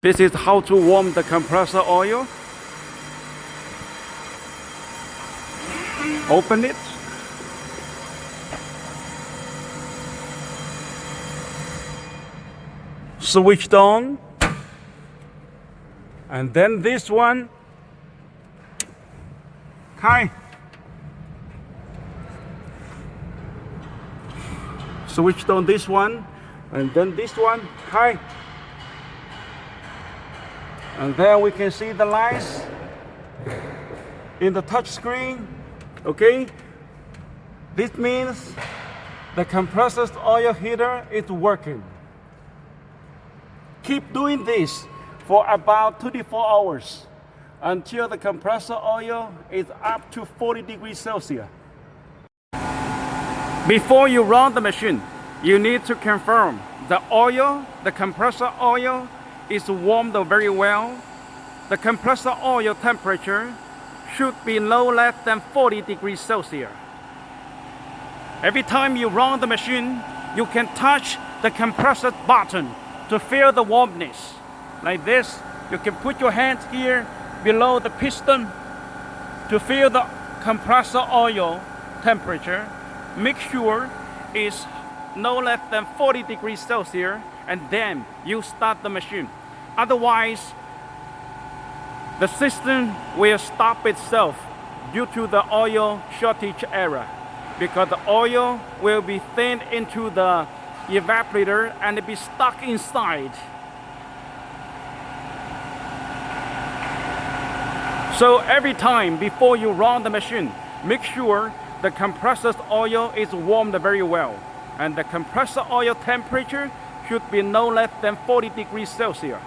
This is how to warm the compressor oil. Open it. Switched on. And then this one. Hi. Switched on this one. And then this one. Hi. And then we can see the lights in the touch screen. Okay, this means the compressor oil heater is working. Keep doing this for about 24 hours until the compressor oil is up to 40 degrees Celsius. Before you run the machine, you need to confirm the compressor oil is warmed very well. The compressor oil temperature should be no less than 40 degrees Celsius. Every time you run the machine, you can touch the compressor button to feel the warmness. Like this, you can put your hands here below the piston to feel the compressor oil temperature. Make sure it's no less than 40 degrees Celsius, and then you start the machine. Otherwise, the system will stop itself due to the oil shortage error, because the oil will be thinned into the evaporator and it be stuck inside. So every time before you run the machine, make sure the compressor oil is warmed very well, and the compressor oil temperature should be no less than 40 degrees Celsius.